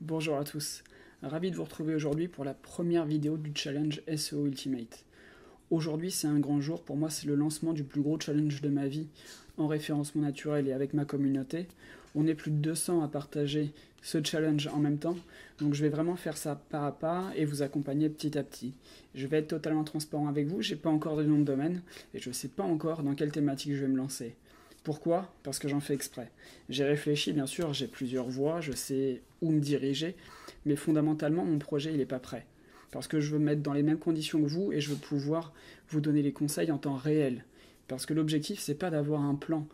Bonjour à tous, ravi de vous retrouver aujourd'hui pour la première vidéo du challenge SEO Ultimate. Aujourd'hui c'est un grand jour, pour moi c'est le lancement du plus gros challenge de ma vie en référencement naturel et avec ma communauté. On est plus de 200 à partager ce challenge en même temps, donc je vais vraiment faire ça pas à pas et vous accompagner petit à petit. Je vais être totalement transparent avec vous, j'ai pas encore de nom de domaine et je sais pas encore dans quelle thématique je vais me lancer. Pourquoi? Parce que j'en fais exprès. J'ai réfléchi, bien sûr, j'ai plusieurs voies, je sais où me diriger, mais fondamentalement, mon projet, il n'est pas prêt. Parce que je veux me mettre dans les mêmes conditions que vous et je veux pouvoir vous donner les conseils en temps réel. Parce que l'objectif, c'est pas d'avoir un plan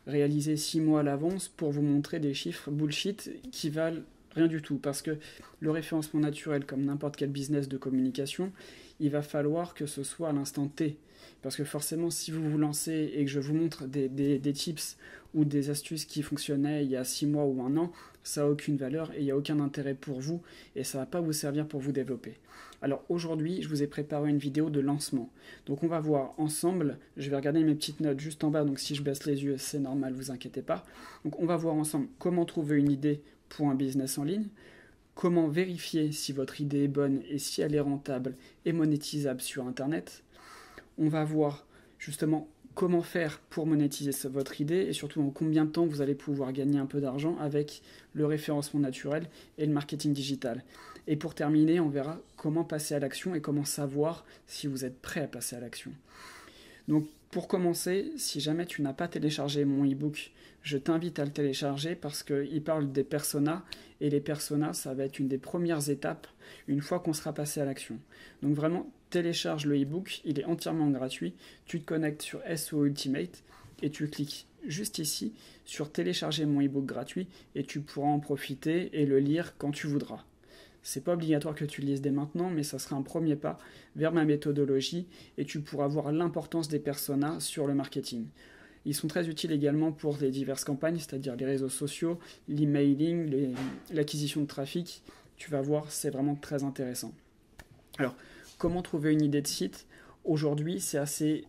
réalisé 6 mois à l'avance pour vous montrer des chiffres bullshit qui valent rien du tout. Parce que le référencement naturel, comme n'importe quel business de communication, il va falloir que ce soit à l'instant T. Parce que forcément, si vous vous lancez et que je vous montre des tips ou des astuces qui fonctionnaient il y a 6 mois ou un an, ça n'a aucune valeur et il n'y a aucun intérêt pour vous et ça ne va pas vous servir pour vous développer. Alors aujourd'hui, je vous ai préparé une vidéo de lancement. Donc on va voir ensemble, je vais regarder mes petites notes juste en bas, donc si je baisse les yeux, c'est normal, vous inquiétez pas. Donc on va voir ensemble comment trouver une idée pour un business en ligne, comment vérifier si votre idée est bonne et si elle est rentable et monétisable sur Internet. On va voir justement comment faire pour monétiser votre idée et surtout en combien de temps vous allez pouvoir gagner un peu d'argent avec le référencement naturel et le marketing digital. Et pour terminer, on verra comment passer à l'action et comment savoir si vous êtes prêt à passer à l'action. Donc pour commencer, si jamais tu n'as pas téléchargé mon e-book, je t'invite à le télécharger parce qu'il parle des personas et les personas, ça va être une des premières étapes une fois qu'on sera passé à l'action. Donc vraiment, télécharge le e-book, il est entièrement gratuit, tu te connectes sur SEO Ultimate et tu cliques juste ici sur télécharger mon e-book gratuit et tu pourras en profiter et le lire quand tu voudras. C'est pas obligatoire que tu le lises dès maintenant, mais ça sera un premier pas vers ma méthodologie et tu pourras voir l'importance des personas sur le marketing. Ils sont très utiles également pour les diverses campagnes, c'est-à-dire les réseaux sociaux, l'emailing, l'acquisition de trafic. Tu vas voir, c'est vraiment très intéressant. Alors, comment trouver une idée de site? Aujourd'hui, c'est assez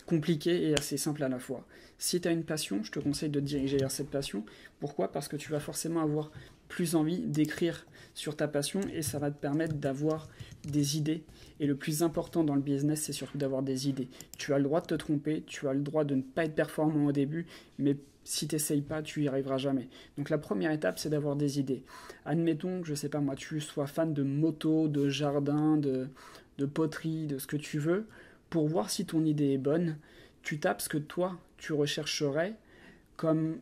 compliqué et assez simple à la fois. Si tu as une passion, je te conseille de te diriger vers cette passion. Pourquoi? Parce que tu vas forcément avoir plus envie d'écrire sur ta passion et ça va te permettre d'avoir des idées. Et le plus important dans le business, c'est surtout d'avoir des idées. Tu as le droit de te tromper, tu as le droit de ne pas être performant au début, mais si tu n'essayes pas, tu n'y arriveras jamais. Donc la première étape, c'est d'avoir des idées. Admettons que, je sais pas moi, tu sois fan de moto, de jardin, de poterie, de ce que tu veux. Pour voir si ton idée est bonne, tu tapes ce que toi, tu rechercherais comme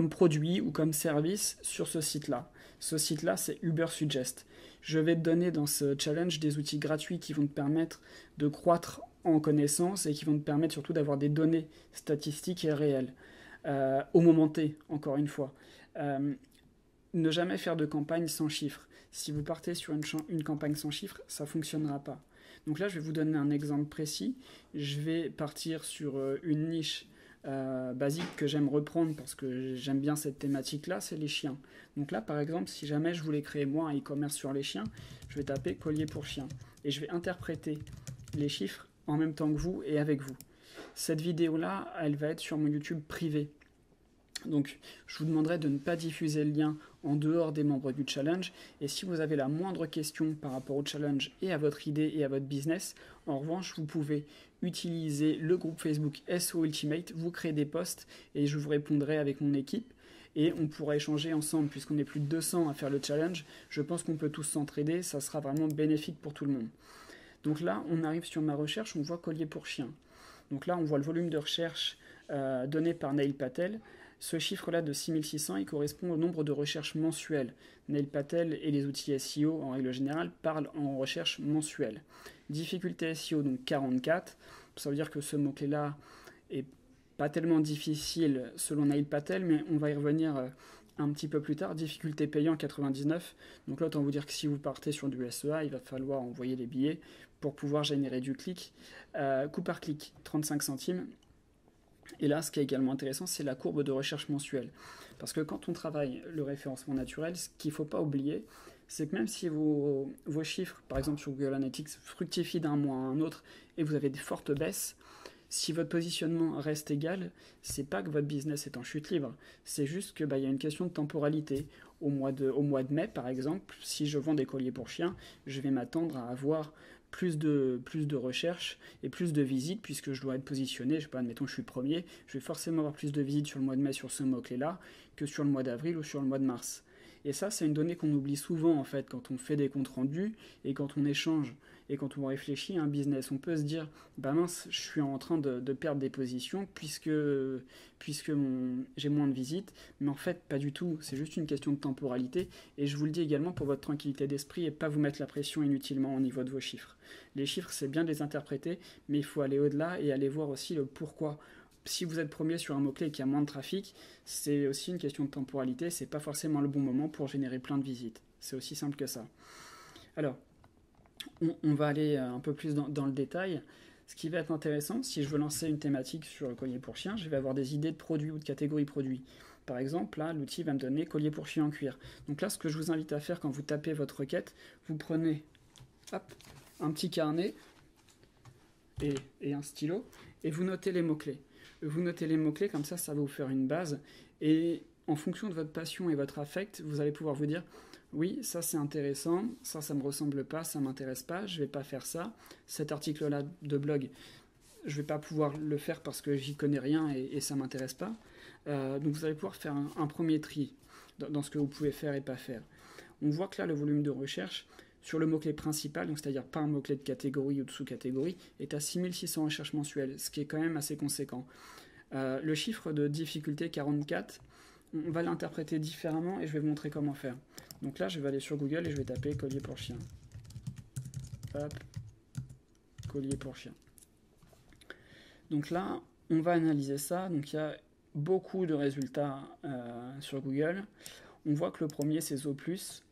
produit ou comme service sur ce site-là. Ce site-là, c'est Ubersuggest. Je vais te donner dans ce challenge des outils gratuits qui vont te permettre de croître en connaissances et qui vont te permettre surtout d'avoir des données statistiques et réelles. Au moment T, encore une fois. Ne jamais faire de campagne sans chiffres. Si vous partez sur une campagne sans chiffres, ça ne fonctionnera pas. Donc là, je vais vous donner un exemple précis. Je vais partir sur une niche basique que j'aime reprendre parce que j'aime bien cette thématique-là, c'est les chiens. Donc là, par exemple, si jamais je voulais créer moi un e-commerce sur les chiens, je vais taper collier pour chiens et je vais interpréter les chiffres en même temps que vous et avec vous. Cette vidéo-là, elle va être sur mon YouTube privé. Donc, je vous demanderai de ne pas diffuser le lien en dehors des membres du challenge. Et si vous avez la moindre question par rapport au challenge et à votre idée et à votre business, en revanche, vous pouvez utiliser le groupe Facebook SEO Ultimate, vous créez des posts et je vous répondrai avec mon équipe. Et on pourra échanger ensemble, puisqu'on est plus de 200 à faire le challenge. Je pense qu'on peut tous s'entraider, ça sera vraiment bénéfique pour tout le monde. Donc là, on arrive sur ma recherche, on voit collier pour chien. Donc là, on voit le volume de recherche donné par Neil Patel. Ce chiffre-là de 6600, il correspond au nombre de recherches mensuelles. Neil Patel et les outils SEO, en règle générale, parlent en recherche mensuelle. Difficulté SEO, donc 44. Ça veut dire que ce mot-clé-là est pas tellement difficile selon Neil Patel, mais on va y revenir un petit peu plus tard. Difficulté payant, 99. Donc là, autant vous dire que si vous partez sur du SEA, il va falloir envoyer les billets pour pouvoir générer du clic. Coût par clic, 35 centimes. Et là, ce qui est également intéressant, c'est la courbe de recherche mensuelle. Parce que quand on travaille le référencement naturel, ce qu'il ne faut pas oublier, c'est que même si vos chiffres, par exemple sur Google Analytics, fructifient d'un mois à un autre et vous avez des fortes baisses, Si votre positionnement reste égal, c'est pas que votre business est en chute libre, c'est juste que y a une question de temporalité. Au mois de mai, par exemple, si je vends des colliers pour chiens, je vais m'attendre à avoir plus de recherches et plus de visites puisque je dois être positionné. Je sais pas, admettons, je suis premier, je vais forcément avoir plus de visites sur le mois de mai sur ce mot-clé-là que sur le mois d'avril ou sur le mois de mars. Et ça, c'est une donnée qu'on oublie souvent en fait quand on fait des comptes rendus et quand on échange et quand on réfléchit à un business. On peut se dire, bah mince, je suis en train de perdre des positions puisque j'ai moins de visites. Mais en fait, pas du tout. C'est juste une question de temporalité. Et je vous le dis également pour votre tranquillité d'esprit et pas vous mettre la pression inutilement au niveau de vos chiffres. Les chiffres, c'est bien de les interpréter, mais il faut aller au-delà et aller voir aussi le pourquoi. Si vous êtes premier sur un mot-clé et qu'il y a moins de trafic, c'est aussi une question de temporalité, c'est pas forcément le bon moment pour générer plein de visites. C'est aussi simple que ça. Alors, on va aller un peu plus dans le détail. Ce qui va être intéressant, si je veux lancer une thématique sur le collier pour chien, je vais avoir des idées de produits ou de catégories produits. Par exemple, là, l'outil va me donner collier pour chien en cuir. Donc là, ce que je vous invite à faire quand vous tapez votre requête, vous prenez un petit carnet et un stylo et vous notez les mots-clés. Vous notez les mots-clés, comme ça va vous faire une base. Et en fonction de votre passion et votre affect, vous allez pouvoir vous dire oui, ça c'est intéressant, ça me ressemble pas, ça m'intéresse pas, je vais pas faire ça. Cet article-là de blog, je vais pas pouvoir le faire parce que j'y connais rien et ça m'intéresse pas. Donc vous allez pouvoir faire un premier tri dans ce que vous pouvez faire et pas faire. On voit que là, le volume de recherche sur le mot-clé principal, donc c'est-à-dire pas un mot-clé de catégorie ou de sous-catégorie, est à 6600 recherches mensuelles, ce qui est quand même assez conséquent. Le chiffre de difficulté 44, on va l'interpréter différemment et je vais vous montrer comment faire. Donc là, je vais aller sur Google et je vais taper collier pour chien. Hop, collier pour chien. Donc là, on va analyser ça. Donc il y a beaucoup de résultats sur Google. On voit que le premier, c'est Zooplus.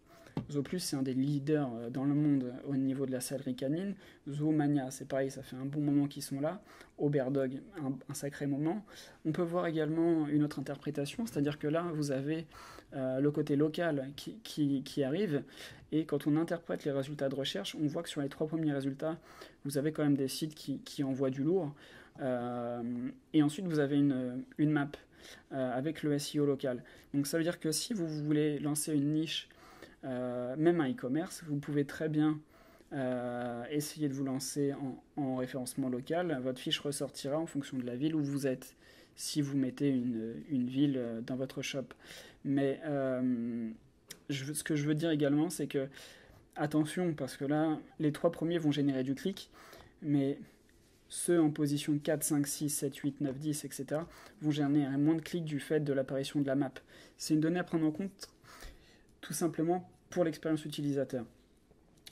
Zooplus, c'est un des leaders dans le monde au niveau de la salerie canine. Zoomania, c'est pareil, ça fait un bon moment qu'ils sont là. Oberdog, un sacré moment. On peut voir également une autre interprétation, c'est-à-dire que là, vous avez le côté local qui arrive, et quand on interprète les résultats de recherche, on voit que sur les 3 premiers résultats, vous avez quand même des sites qui envoient du lourd, et ensuite vous avez une map avec le SEO local. Donc ça veut dire que si vous voulez lancer une niche, même un e-commerce, vous pouvez très bien essayer de vous lancer en référencement local. Votre fiche ressortira en fonction de la ville où vous êtes, si vous mettez une ville dans votre shop. Mais ce que je veux dire également, c'est que attention, parce que là, les 3 premiers vont générer du clic, mais ceux en position 4, 5, 6, 7, 8, 9, 10, etc. vont générer moins de clics du fait de l'apparition de la map. C'est une donnée à prendre en compte tout simplement pour l'expérience utilisateur.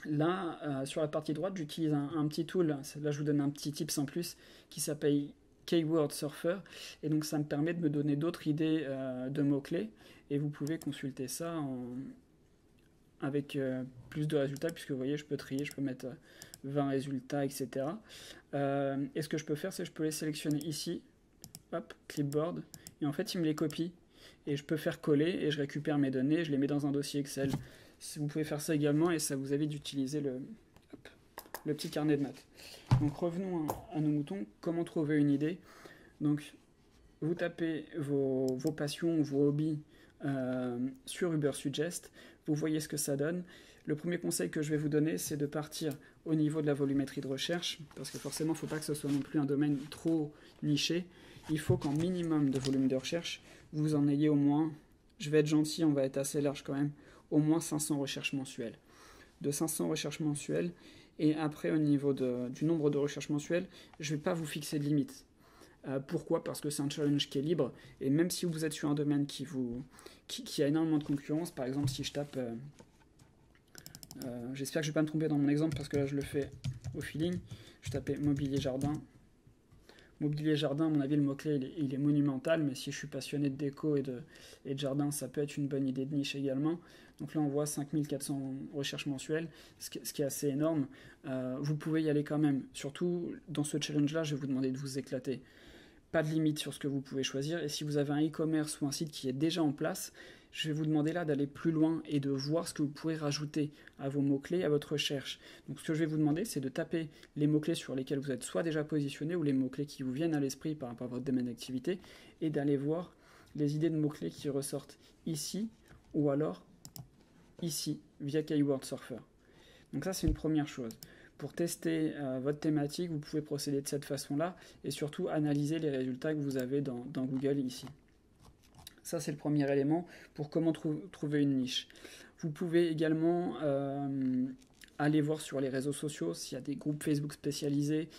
Là, sur la partie droite, j'utilise un petit tool, là je vous donne un petit tips en plus, qui s'appelle Keyword Surfer, et donc ça me permet de me donner d'autres idées de mots-clés, et vous pouvez consulter ça avec plus de résultats, puisque vous voyez, je peux trier, je peux mettre 20 résultats, etc. Et ce que je peux faire, c'est que je peux les sélectionner ici, hop, clipboard, et en fait il me les copie, et je peux faire coller, et je récupère mes données, je les mets dans un dossier Excel. Vous pouvez faire ça également, et ça vous évite d'utiliser le petit carnet de maths. Donc revenons à nos moutons. Comment trouver une idée? Donc vous tapez vos passions, vos hobbies sur Ubersuggest, vous voyez ce que ça donne. Le premier conseil que je vais vous donner, c'est de partir au niveau de la volumétrie de recherche, parce que forcément, il ne faut pas que ce soit non plus un domaine trop niché. Il faut qu'en minimum de volume de recherche, vous en ayez au moins, je vais être gentil, on va être assez large quand même, au moins 500 recherches mensuelles. De 500 recherches mensuelles, et après au niveau du nombre de recherches mensuelles, je ne vais pas vous fixer de limite. Pourquoi? Parce que c'est un challenge qui est libre, et même si vous êtes sur un domaine qui a énormément de concurrence, par exemple si je tape, j'espère que je ne vais pas me tromper dans mon exemple parce que là je le fais au feeling, je tapais mobilier jardin. Mobilier jardin, à mon avis, le mot-clé, il est monumental, mais si je suis passionné de déco et de jardin, ça peut être une bonne idée de niche également. Donc là, on voit 5400 recherches mensuelles, ce qui est assez énorme. Vous pouvez y aller quand même. Surtout, dans ce challenge-là, je vais vous demander de vous éclater. Pas de limite sur ce que vous pouvez choisir. Et si vous avez un e-commerce ou un site qui est déjà en place, Je vais vous demander là d'aller plus loin et de voir ce que vous pourrez rajouter à vos mots-clés, à votre recherche. Donc ce que je vais vous demander, c'est de taper les mots-clés sur lesquels vous êtes soit déjà positionné ou les mots-clés qui vous viennent à l'esprit par rapport à votre domaine d'activité et d'aller voir les idées de mots-clés qui ressortent ici ou alors ici via Keyword Surfer. Donc ça, c'est une première chose. Pour tester votre thématique, vous pouvez procéder de cette façon-là et surtout analyser les résultats que vous avez dans Google ici. Ça, c'est le premier élément pour comment trouver une niche. Vous pouvez également aller voir sur les réseaux sociaux s'il y a des groupes Facebook spécialisés,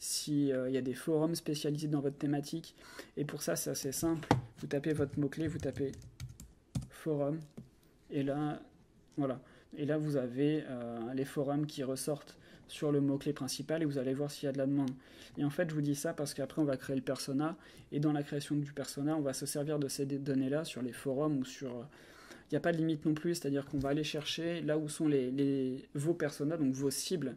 s'il y a des forums spécialisés dans votre thématique. Et pour ça, c'est assez simple. Vous tapez votre mot-clé, vous tapez forum, et là, voilà. Et là, vous avez les forums qui ressortent sur le mot-clé principal et vous allez voir s'il y a de la demande. Et en fait, je vous dis ça parce qu'après, on va créer le persona et dans la création du persona, on va se servir de ces données-là sur les forums ou sur... Il n'y a pas de limite non plus, c'est-à-dire qu'on va aller chercher là où sont vos personas, donc vos cibles,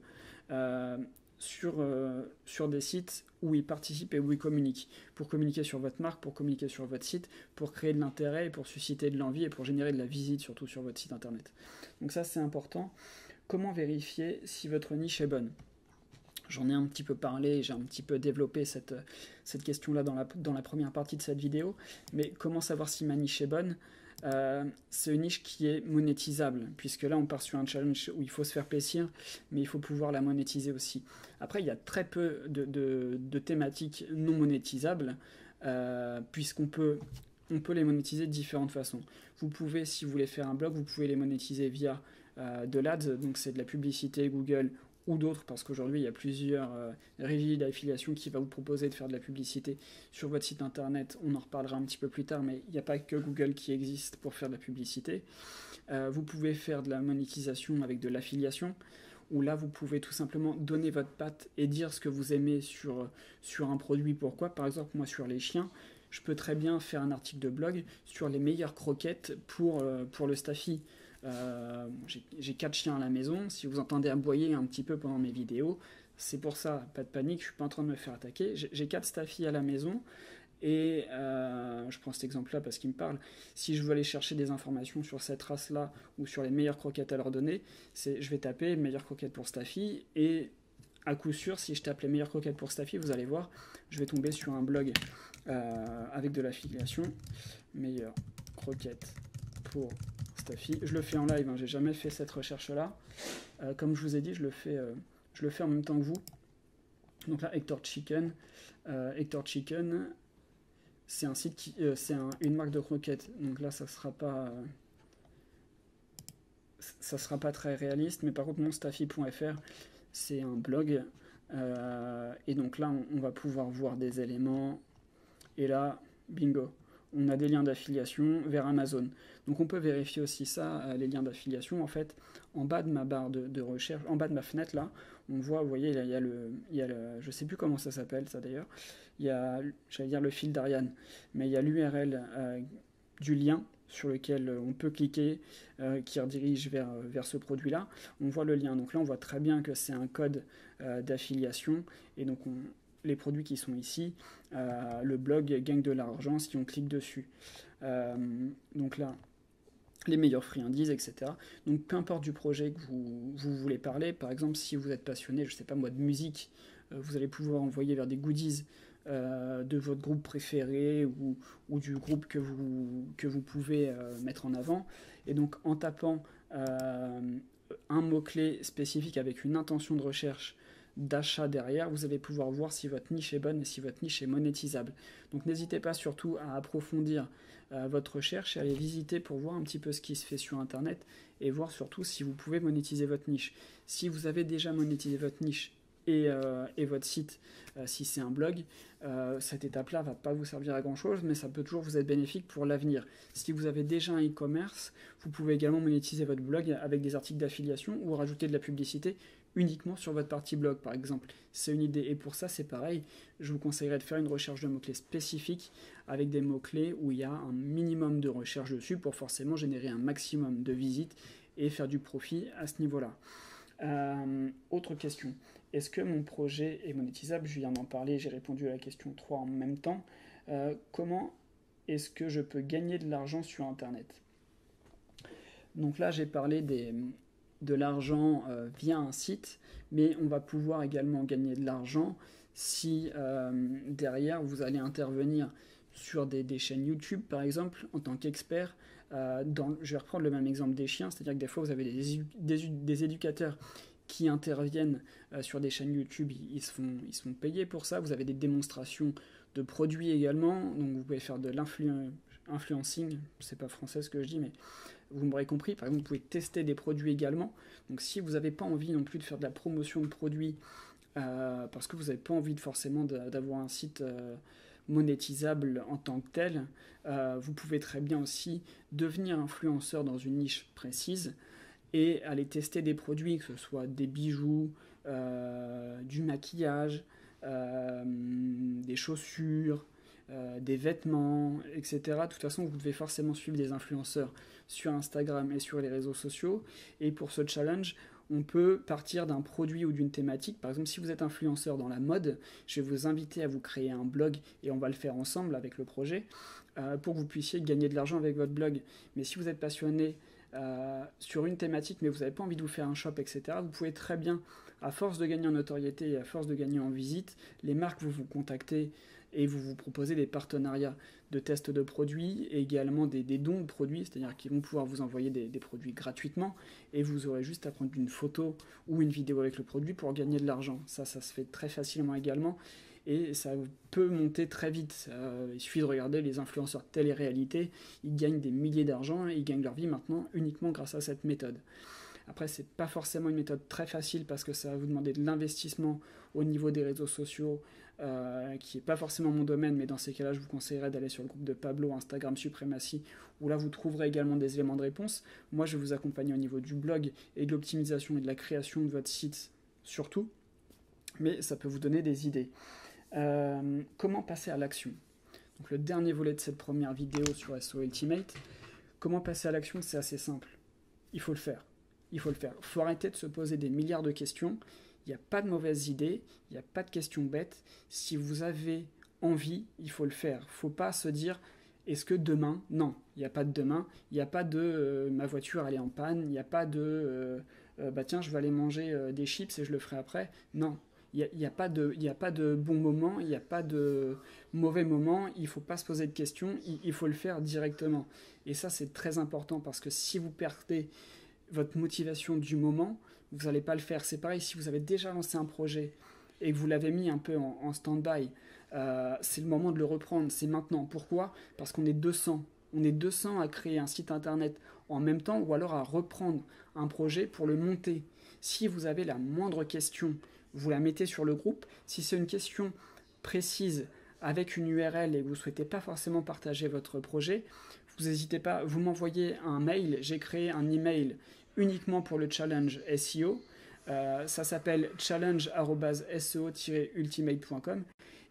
sur des sites où ils participent et où ils communiquent. Pour communiquer sur votre marque, pour communiquer sur votre site, pour créer de l'intérêt, pour susciter de l'envie et pour générer de la visite, surtout sur votre site internet. Donc ça, c'est important. Comment vérifier si votre niche est bonne? J'en ai un petit peu parlé, j'ai un petit peu développé cette question-là dans la première partie de cette vidéo, mais comment savoir si ma niche est bonne? C'est une niche qui est monétisable, puisque là on part sur un challenge où il faut se faire plaisir, mais il faut pouvoir la monétiser aussi. Après, il y a très peu de thématiques non monétisables, puisqu'on peut les monétiser de différentes façons. Vous pouvez, si vous voulez faire un blog, vous pouvez les monétiser via de l'ADS, donc c'est de la publicité Google ou d'autres, parce qu'aujourd'hui il y a plusieurs régies d'affiliation qui va vous proposer de faire de la publicité sur votre site internet. On en reparlera un petit peu plus tard, mais il n'y a pas que Google qui existe pour faire de la publicité. Vous pouvez faire de la monétisation avec de l'affiliation, où là vous pouvez tout simplement donner votre patte et dire ce que vous aimez sur un produit. Pourquoi? Par exemple, moi sur les chiens, je peux très bien faire un article de blog sur les meilleures croquettes pour le Staffy. J'ai 4 chiens à la maison. Si vous entendez aboyer un petit peu pendant mes vidéos, c'est pour ça, pas de panique, je suis pas en train de me faire attaquer. J'ai 4 Staffy à la maison et je prends cet exemple-là parce qu'il me parle. Si je veux aller chercher des informations sur cette race-là ou sur les meilleures croquettes à leur donner, je vais taper meilleures croquettes pour Staffy et à coup sûr, si je tape les meilleures croquettes pour Staffy, vous allez voir, je vais tomber sur un blog avec de l'affiliation. Meilleures croquettes pour Staffy. Je le fais en live, hein, j'ai jamais fait cette recherche-là. Comme je vous ai dit, je le fais en même temps que vous. Donc là, Hector Chicken. Hector Chicken, c'est un site qui, une marque de croquettes. Donc là, ça sera pas très réaliste. Mais par contre, monstaffy.fr, c'est un blog. Et donc là, on va pouvoir voir des éléments. Et là, bingo, on a des liens d'affiliation vers Amazon. Donc on peut vérifier aussi ça, les liens d'affiliation. En fait, en bas de ma barre de recherche, en bas de ma fenêtre là, on voit, vous voyez, là, il y a le, je sais plus comment ça s'appelle ça d'ailleurs, il y a, j'allais dire le fil d'Ariane, mais il y a l'URL du lien sur lequel on peut cliquer, qui redirige vers ce produit-là. On voit le lien. Donc là, on voit très bien que c'est un code d'affiliation. Et donc, les produits qui sont ici, le blog gagne de l'argent si on clique dessus. Donc là, les meilleurs friandises, etc. Donc peu importe du projet que vous voulez parler, par exemple si vous êtes passionné, je sais pas moi, de musique, vous allez pouvoir envoyer vers des goodies de votre groupe préféré ou du groupe que vous pouvez mettre en avant. Et donc en tapant un mot-clé spécifique avec une intention de recherche d'achat derrière, vous allez pouvoir voir si votre niche est bonne et si votre niche est monétisable. Donc n'hésitez pas surtout à approfondir votre recherche et à aller visiter pour voir un petit peu ce qui se fait sur internet et voir surtout si vous pouvez monétiser votre niche. Si vous avez déjà monétisé votre niche et votre site, si c'est un blog, cette étape-là va pas vous servir à grand chose, mais ça peut toujours vous être bénéfique pour l'avenir. Si vous avez déjà un e-commerce, vous pouvez également monétiser votre blog avec des articles d'affiliation ou rajouter de la publicité uniquement sur votre partie blog, par exemple. C'est une idée. Et pour ça, c'est pareil. Je vous conseillerais de faire une recherche de mots-clés spécifiques avec des mots-clés où il y a un minimum de recherche dessus pour forcément générer un maximum de visites et faire du profit à ce niveau-là. Autre question. Est-ce que mon projet est monétisable? Je viens d'en parler, j'ai répondu à la question 3 en même temps. Comment est-ce que je peux gagner de l'argent sur Internet? Donc là, j'ai parlé de l'argent via un site, mais on va pouvoir également gagner de l'argent si derrière vous allez intervenir sur des chaînes YouTube, par exemple, en tant qu'expert. Je vais reprendre le même exemple des chiens, c'est-à-dire que des fois vous avez des éducateurs qui interviennent sur des chaînes YouTube, ils se font payer pour ça. Vous avez des démonstrations de produits également, donc vous pouvez faire de l'influencing, c'est pas français ce que je dis, mais vous m'aurez compris. Par exemple, vous pouvez tester des produits également. Donc si vous n'avez pas envie non plus de faire de la promotion de produits, parce que vous n'avez pas envie forcément d'avoir un site monétisable en tant que tel, vous pouvez très bien aussi devenir influenceur dans une niche précise et aller tester des produits, que ce soit des bijoux, du maquillage, des chaussures, des vêtements, etc. De toute façon, vous devez forcément suivre des influenceurs sur Instagram et sur les réseaux sociaux. Et pour ce challenge, on peut partir d'un produit ou d'une thématique. Par exemple, si vous êtes influenceur dans la mode, je vais vous inviter à vous créer un blog et on va le faire ensemble avec le projet pour que vous puissiez gagner de l'argent avec votre blog. Mais si vous êtes passionné sur une thématique mais vous n'avez pas envie de vous faire un shop, etc., vous pouvez très bien, à force de gagner en notoriété et à force de gagner en visite, les marques vous contacter et vous proposez des partenariats de tests de produits et également des dons de produits, c'est-à-dire qu'ils vont pouvoir vous envoyer des produits gratuitement et vous aurez juste à prendre une photo ou une vidéo avec le produit pour gagner de l'argent. Ça se fait très facilement également et ça peut monter très vite. Il suffit de regarder les influenceurs télé-réalité, ils gagnent des milliers d'argent et ils gagnent leur vie maintenant uniquement grâce à cette méthode. Après, c'est pas forcément une méthode très facile parce que ça va vous demander de l'investissement au niveau des réseaux sociaux, qui n'est pas forcément mon domaine, mais dans ces cas-là, je vous conseillerais d'aller sur le groupe de Pablo, Instagram Suprématie, où là, vous trouverez également des éléments de réponse. Moi, je vais vous accompagner au niveau du blog et de l'optimisation et de la création de votre site, surtout, mais ça peut vous donner des idées. Comment passer à l'action? Donc, le dernier volet de cette première vidéo sur SEO Ultimate, comment passer à l'action? C'est assez simple. Il faut le faire. Il faut arrêter de se poser des milliards de questions. Il n'y a pas de mauvaises idées, il n'y a pas de questions bêtes. Si vous avez envie, il faut le faire. Il ne faut pas se dire, est-ce que demain? Non, il n'y a pas de demain. Il n'y a pas de ma voiture elle est en panne. Il n'y a pas de bah tiens, je vais aller manger des chips et je le ferai après. Non, il n'y a pas de bon moment, il n'y a pas de mauvais moment. Il ne faut pas se poser de questions, il faut le faire directement. Et ça, c'est très important parce que si vous perdez votre motivation du moment, vous n'allez pas le faire. C'est pareil, si vous avez déjà lancé un projet et que vous l'avez mis un peu en stand-by, c'est le moment de le reprendre, c'est maintenant. Pourquoi? Parce qu'on est 200. On est 200 à créer un site internet en même temps ou alors à reprendre un projet pour le monter. Si vous avez la moindre question, vous la mettez sur le groupe. Si c'est une question précise avec une URL et que vous ne souhaitez pas forcément partager votre projet, vous n'hésitez pas, vous m'envoyez un mail. J'ai créé un email uniquement pour le challenge SEO. Ça s'appelle challenge@seo-ultimate.com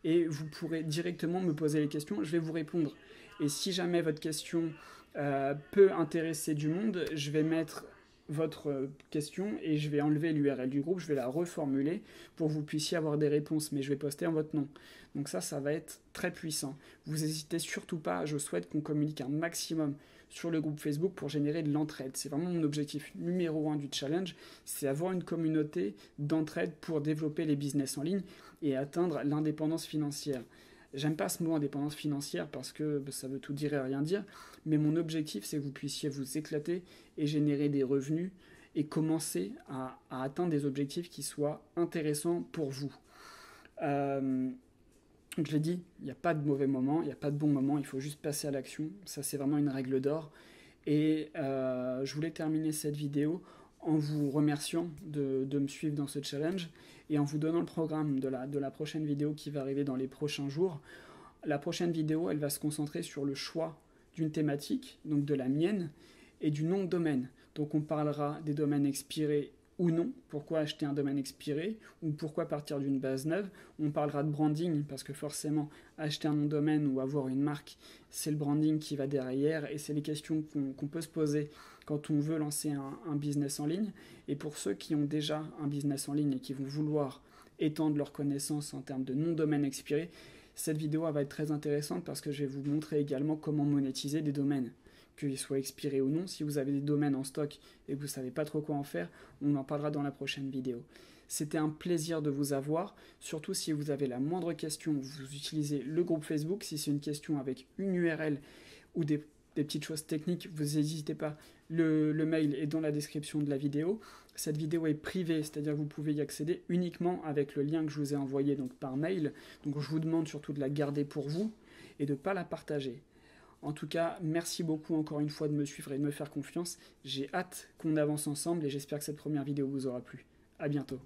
et vous pourrez directement me poser les questions. Je vais vous répondre. Et si jamais votre question peut intéresser du monde, je vais mettre votre question et je vais enlever l'URL du groupe, je vais la reformuler pour que vous puissiez avoir des réponses, mais je vais poster en votre nom. Donc ça va être très puissant. Vous n'hésitez surtout pas, je souhaite qu'on communique un maximum sur le groupe Facebook pour générer de l'entraide. C'est vraiment mon objectif numéro 1 du challenge, c'est avoir une communauté d'entraide pour développer les business en ligne et atteindre l'indépendance financière. J'aime pas ce mot indépendance financière parce que ça veut tout dire et rien dire, mais mon objectif c'est que vous puissiez vous éclater et générer des revenus et commencer à atteindre des objectifs qui soient intéressants pour vous. Je l'ai dit, il n'y a pas de mauvais moment, il n'y a pas de bon moment, il faut juste passer à l'action. Ça, c'est vraiment une règle d'or. Et je voulais terminer cette vidéo en vous remerciant de me suivre dans ce challenge et en vous donnant le programme de la prochaine vidéo qui va arriver dans les prochains jours. La prochaine vidéo, elle va se concentrer sur le choix d'une thématique, donc de la mienne, et du nom de domaine. Donc on parlera des domaines expirés ou non, pourquoi acheter un domaine expiré, ou pourquoi partir d'une base neuve. On parlera de branding, parce que forcément, acheter un nom de domaine ou avoir une marque, c'est le branding qui va derrière, et c'est les questions qu'on peut se poser quand on veut lancer un business en ligne. Et pour ceux qui ont déjà un business en ligne et qui vont vouloir étendre leurs connaissances en termes de nom de domaine expiré, cette vidéo va être très intéressante parce que je vais vous montrer également comment monétiser des domaines. qu'ils soient expirés ou non. Si vous avez des domaines en stock et que vous ne savez pas trop quoi en faire, on en parlera dans la prochaine vidéo. C'était un plaisir de vous avoir, surtout si vous avez la moindre question, vous utilisez le groupe Facebook. Si c'est une question avec une URL ou des petites choses techniques, vous n'hésitez pas, le mail est dans la description de la vidéo. Cette vidéo est privée, c'est-à-dire que vous pouvez y accéder uniquement avec le lien que je vous ai envoyé donc par mail. Donc je vous demande surtout de la garder pour vous et de ne pas la partager. En tout cas, merci beaucoup encore une fois de me suivre et de me faire confiance. J'ai hâte qu'on avance ensemble et j'espère que cette première vidéo vous aura plu. À bientôt.